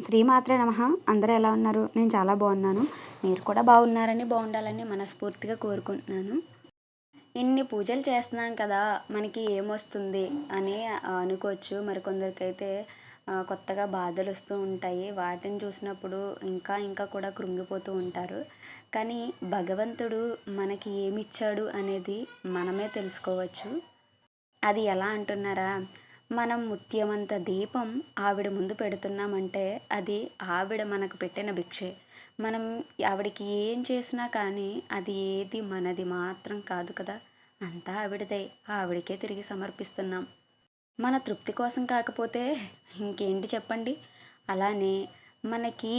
శ్రీమాత్రే నమః. అందరూ ఎలా ఉన్నారు? నేను చాలా బాగున్నాను. మీరు కూడా బాగున్నారని, బాగుండాలని మనస్ఫూర్తిగా కోరుకుంటున్నాను. ఇన్ని పూజలు చేస్తున్నాం కదా! మనకి ఏమొస్తుంది అని అనుకోవచ్చు. మరికొందరికైతే కొత్తగా బాధలొస్తూ ఉంటాయి. వాటిని చూసినప్పుడు ఇంకా ఇంకా కూడా కృంగిపోతూ ఉంటారు. కానీ భగవంతుడు మనకి ఏమిచ్చాడు అనేది మనమే తెలుసుకోవచ్చు. అది ఎలా అంటున్నారా? మనం ముత్యమంత దీపం ఆవిడ ముందు పెడుతున్నామంటే అది ఆవిడ మనకు పెట్టిన భిక్షే. మనం ఆవిడకి ఏం చేసినా కానీ అది ఏది మనది మాత్రం కాదు కదా! అంతా ఆవిడదే. ఆవిడకే తిరిగి సమర్పిస్తున్నాం. మన తృప్తి కోసం కాకపోతే ఇంకేంటి చెప్పండి? అలానే మనకి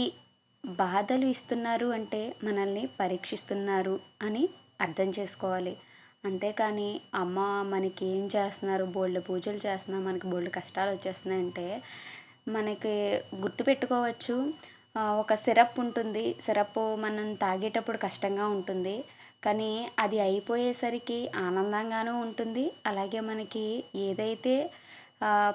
బాధలు ఇస్తున్నారు అంటే మనల్ని పరీక్షిస్తున్నారు అని అర్థం చేసుకోవాలి. అంతేకాని అమ్మ మనకి ఏం చేస్తున్నారు, బోలెడు పూజలు చేస్తున్నాం, మనకి బోలెడు కష్టాలు వచ్చేస్తున్నాయంటే మనకి గుర్తుపెట్టుకోవచ్చు. ఒక సిరప్ ఉంటుంది. సిరప్ మనం తాగేటప్పుడు కష్టంగా ఉంటుంది. కానీ అది అయిపోయేసరికి ఆనందంగానూ ఉంటుంది. అలాగే మనకి ఏదైతే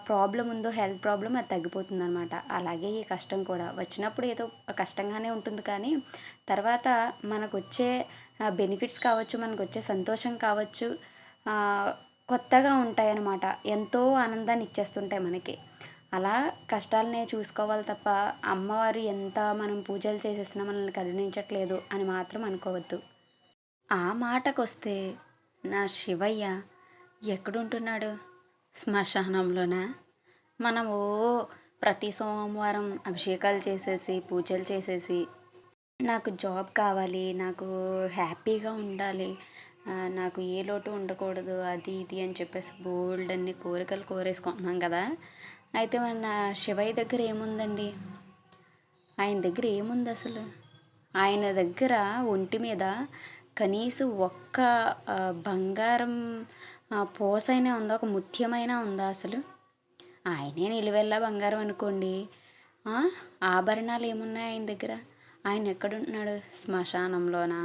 ప్రాబ్లమ్ ఉందో, హెల్త్ ప్రాబ్లమ్, అది తగ్గిపోతుందనమాట. అలాగే ఈ కష్టం కూడా వచ్చినప్పుడు ఏదో కష్టంగానే ఉంటుంది. కానీ తర్వాత మనకొచ్చే బెనిఫిట్స్ కావచ్చు, మనకొచ్చే సంతోషం కావచ్చు, కొత్తగా ఉంటాయన్నమాట. ఎంతో ఆనందాన్ని ఇచ్చేస్తుంటాయి మనకి. అలా కష్టాలనే చూసుకోవాలి తప్ప అమ్మవారు ఎంత మనం పూజలు చేసేసినా మనల్ని కరుణించట్లేదు అని మాత్రం అనుకోవద్దు. ఆ మాటకొస్తే నా శివయ్య ఎక్కడుంటున్నాడు? శ్మశానంలోనా? మనము ప్రతి సోమవారం అభిషేకాలు చేసేసి, పూజలు చేసేసి, నాకు జాబ్ కావాలి, నాకు హ్యాపీగా ఉండాలి, నాకు ఏ లోటు ఉండకూడదు, అది ఇది అని చెప్పేసి బోల్డన్ని కోరికలు కోరేసుకుంటున్నాం కదా! అయితే మన శివయ్య దగ్గర ఏముందండి? ఆయన దగ్గర ఏముంది అసలు? ఆయన దగ్గర ఒంటి మీద కనీసం ఒక్క బంగారం పోసైనా ఉందా? ఒక ముత్యమైనా ఉందా అసలు? ఆయనే నిలువెల్లా బంగారం అనుకోండి. ఆభరణాలు ఏమున్నాయి ఆయన దగ్గర? ఆయన ఎక్కడుంటున్నాడు? శ్మశానంలోనా?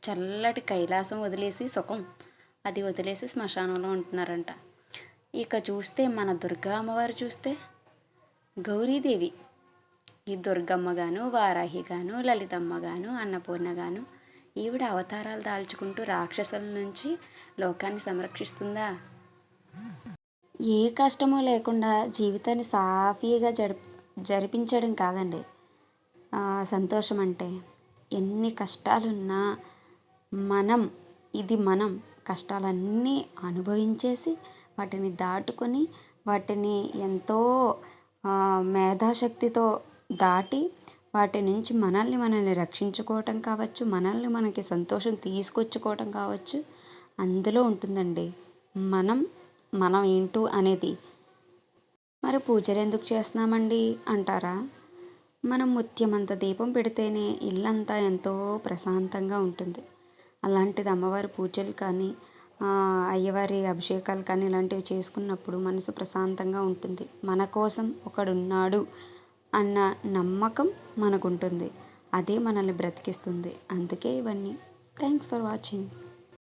చల్లటి కైలాసం వదిలేసి, సుఖం అది వదిలేసి శ్మశానంలో ఉంటున్నారంట. ఇక చూస్తే మన దుర్గా అమ్మవారు చూస్తే గౌరీదేవి. ఈ దుర్గమ్మ గాను, వారాహి గాను, లలితమ్మ గాను, అన్నపూర్ణ గాను ఈవిడ అవతారాలు దాల్చుకుంటూ రాక్షసుల నుంచి లోకాన్ని సంరక్షిస్తుందా? ఏ కష్టమూ లేకుండా జీవితాన్ని సాఫీగా జరిపించడం కాదండి సంతోషం అంటే. ఎన్ని కష్టాలున్నా మనం కష్టాలన్నీ అనుభవించేసి వాటిని దాటుకొని వాటిని ఎంతో మేధాశక్తితో దాటి వాటి నుంచి మనల్ని రక్షించుకోవటం కావచ్చు, మనకి సంతోషం తీసుకొచ్చుకోవటం కావచ్చు, అందులో ఉంటుందండి మనం ఏంటో అనేది. మరి పూజలు ఎందుకు చేస్తున్నామండి అంటారా? మనం ముత్యమంత దీపం పెడితేనే ఇల్లంతా ఎంతో ప్రశాంతంగా ఉంటుంది. అలాంటిది అమ్మవారి పూజలు కానీ, అయ్యవారి అభిషేకాలు కానీ ఇలాంటివి చేసుకున్నప్పుడు మనసు ప్రశాంతంగా ఉంటుంది. మన కోసం ఒకడున్నాడు అన్న నమ్మకం మనకుంటుంది. అదే మనల్ని బ్రతికిస్తుంది. అందుకే ఇవన్నీ. Thanks for watching.